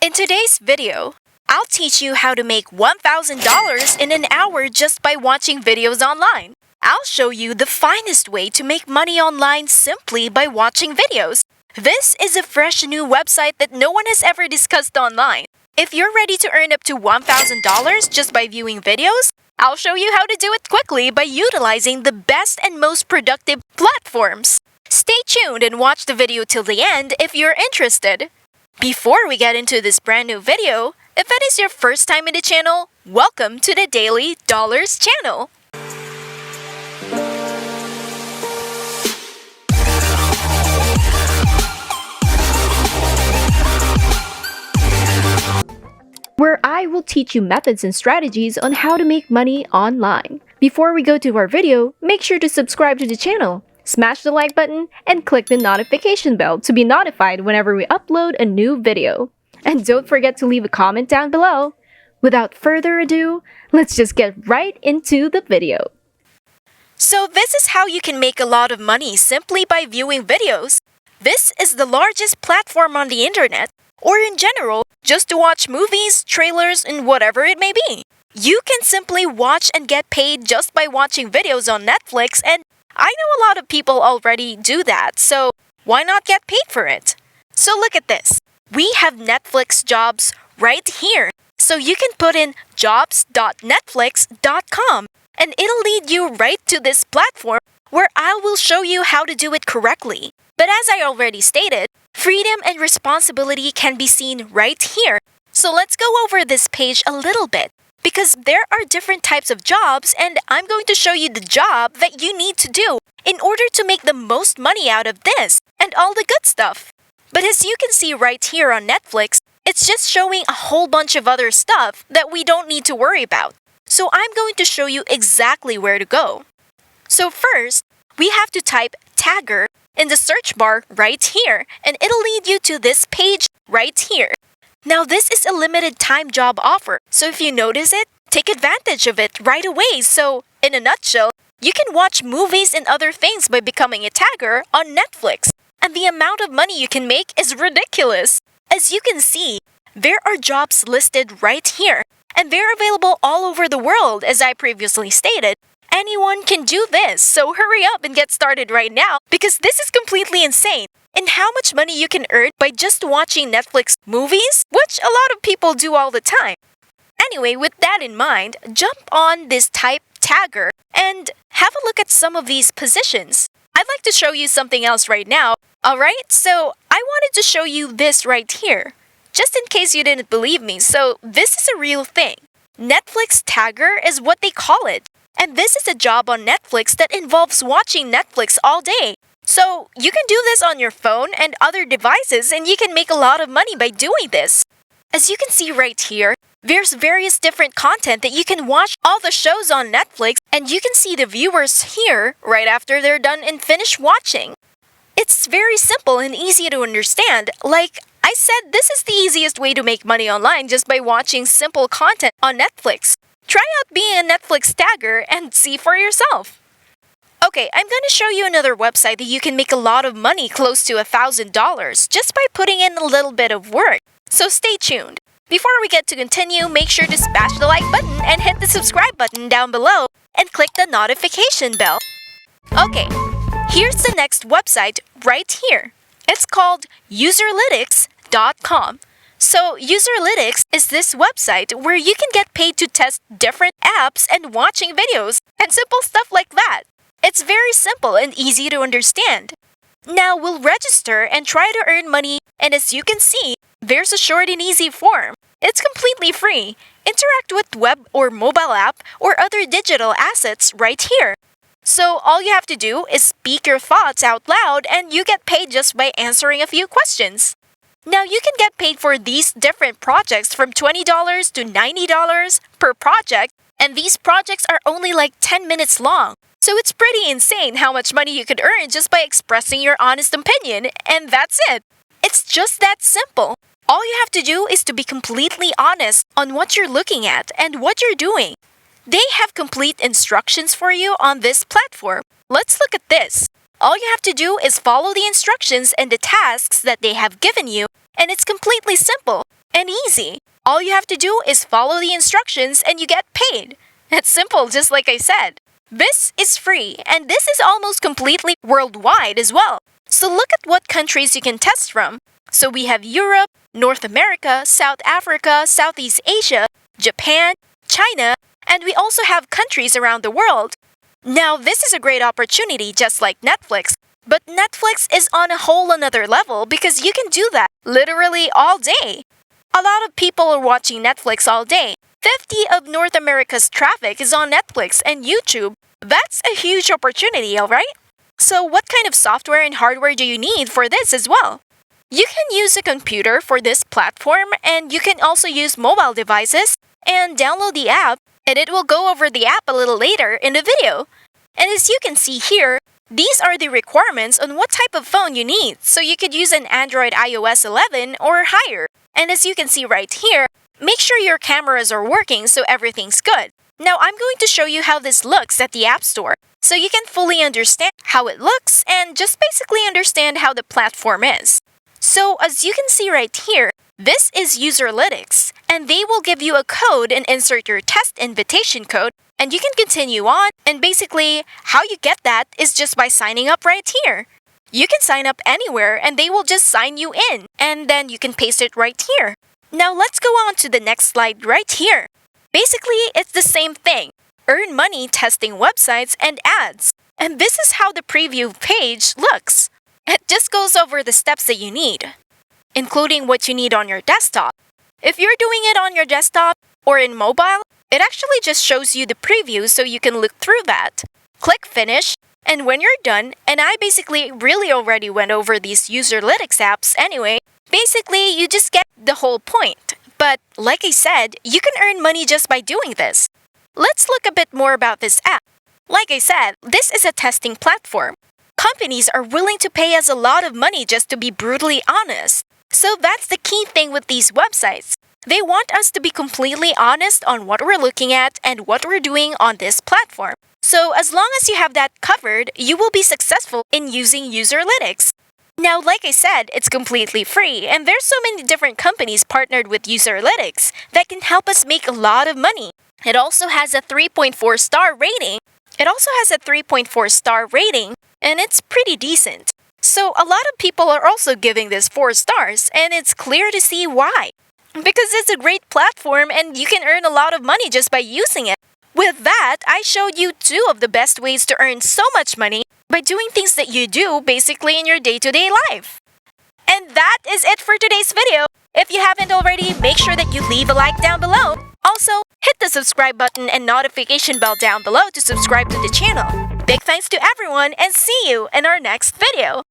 In today's video, I'll teach you how to make $1,000 in an hour just by watching videos online. I'll show you the finest way to make money online simply by watching videos. This is a fresh new website that no one has ever discussed online. If you're ready to earn up to $1,000 just by viewing videos, I'll show you how to do it quickly by utilizing the best and most productive platforms. Stay tuned and watch the video till the end if you're interested. Before we get into this brand new video, if it is your first time in the channel, welcome to the Daily Dollars channel. Where I will teach you methods and strategies on how to make money online. Before we go to our video, make sure to subscribe to the channel, smash the like button, and click the notification bell to be notified whenever we upload a new video. And don't forget to leave a comment down below. Without further ado, let's just get right into the video. So this is how you can make a lot of money simply by viewing videos. This is the largest platform on the internet, or in general, just to watch movies, trailers, and whatever it may be. You can simply watch and get paid just by watching videos on Netflix, and I know a lot of people already do that, so why not get paid for it? So look at this. We have Netflix jobs right here. So you can put in jobs.netflix.com and it'll lead you right to this platform where I will show you how to do it correctly. But as I already stated, freedom and responsibility can be seen right here. So let's go over this page a little bit because there are different types of jobs and I'm going to show you the job that you need to do in order to make the most money out of this and all the good stuff. But as you can see right here on Netflix, it's just showing a whole bunch of other stuff that we don't need to worry about. So I'm going to show you exactly where to go. So first, we have to type tagger in the search bar right here, and it'll lead you to this page right here. Now this is a limited time job offer, so if you notice it, take advantage of it right away. So in a nutshell, you can watch movies and other things by becoming a tagger on Netflix. And the amount of money you can make is ridiculous. As you can see, there are jobs listed right here, and they're available all over the world, as I previously stated. Anyone can do this, so hurry up and get started right now because this is completely insane. And how much money you can earn by just watching Netflix movies, which a lot of people do all the time. Anyway, with that in mind, jump on this type tagger and have a look at some of these positions. I'd like to show you something else right now. Alright, so I wanted to show you this right here, just in case you didn't believe me, so this is a real thing. Netflix tagger is what they call it, and this is a job on Netflix that involves watching Netflix all day. So you can do this on your phone and other devices and you can make a lot of money by doing this. As you can see right here, there's various different content that you can watch all the shows on Netflix and you can see the viewers here right after they're done and finish watching. It's very simple and easy to understand. Like I said, this is the easiest way to make money online just by watching simple content on Netflix. Try out being a Netflix tagger and see for yourself. Okay, I'm going to show you another website that you can make a lot of money, close to $1,000, just by putting in a little bit of work. So stay tuned. Before we get to continue, make sure to smash the like button and hit the subscribe button down below and click the notification bell. Okay, here's the next website right here. It's called Userlytics.com. So Userlytics is this website where you can get paid to test different apps and watching videos and simple stuff like that. It's very simple and easy to understand. Now we'll register and try to earn money, and as you can see, there's a short and easy form. It's completely free. Interact with web or mobile app or other digital assets right here. So all you have to do is speak your thoughts out loud and you get paid just by answering a few questions. Now you can get paid for these different projects from $20 to $90 per project, and these projects are only like 10 minutes long. So it's pretty insane how much money you could earn just by expressing your honest opinion, and that's it. It's just that simple. All you have to do is to be completely honest on what you're looking at and what you're doing. They have complete instructions for you on this platform. Let's look at this. All you have to do is follow the instructions and the tasks that they have given you, and it's completely simple. and easy. All you have to do is follow the instructions and you get paid. It's simple, just like I said. This is free, and this is almost completely worldwide as well. So look at what countries you can test from. So we have Europe, North America, South Africa, Southeast Asia, Japan, China, and we also have countries around the world. Now, this is a great opportunity just like Netflix. But Netflix is on a whole another level because you can do that literally all day. A lot of people are watching Netflix all day. 50 of North America's traffic is on Netflix and YouTube. That's a huge opportunity, alright? So what kind of software and hardware do you need for this as well? You can use a computer for this platform, and you can also use mobile devices and download the app, and it will go over the app a little later in the video. And as you can see here, these are the requirements on what type of phone you need, so you could use an Android iOS 11 or higher. And as you can see right here, make sure your cameras are working so everything's good. Now I'm going to show you how this looks at the App Store, so you can fully understand how it looks and just basically understand how the platform is. So as you can see right here, this is Userlytics, and they will give you a code and insert your test invitation code, and you can continue on, and basically how you get that is just by signing up right here. You can sign up anywhere and they will just sign you in, and then you can paste it right here. Now let's go on to the next slide right here. Basically, it's the same thing. Earn money testing websites and ads. And this is how the preview page looks. It just goes over the steps that you need, including what you need on your desktop. If you're doing it on your desktop or in mobile, it actually just shows you the preview so you can look through that. Click Finish, and when you're done, and I basically really already went over these Userlytics apps anyway, basically you just get the whole point. But like I said, you can earn money just by doing this. Let's look a bit more about this app. Like I said, this is a testing platform. Companies are willing to pay us a lot of money just to be brutally honest. So that's the key thing with these websites. They want us to be completely honest on what we're looking at and what we're doing on this platform. So as long as you have that covered, you will be successful in using Userlytics. Now, like I said, it's completely free, and there's so many different companies partnered with Userlytics that can help us make a lot of money. It also has a 3.4 star rating. And it's pretty decent. So a lot of people are also giving this 4 stars, and it's clear to see why. Because it's a great platform and you can earn a lot of money just by using it. With that, I showed you 2 of the best ways to earn so much money by doing things that you do basically in your day-to-day life. And that is it for today's video. If you haven't already, make sure that you leave a like down below. Also, hit the subscribe button and notification bell down below to subscribe to the channel. Big thanks to everyone, and see you in our next video.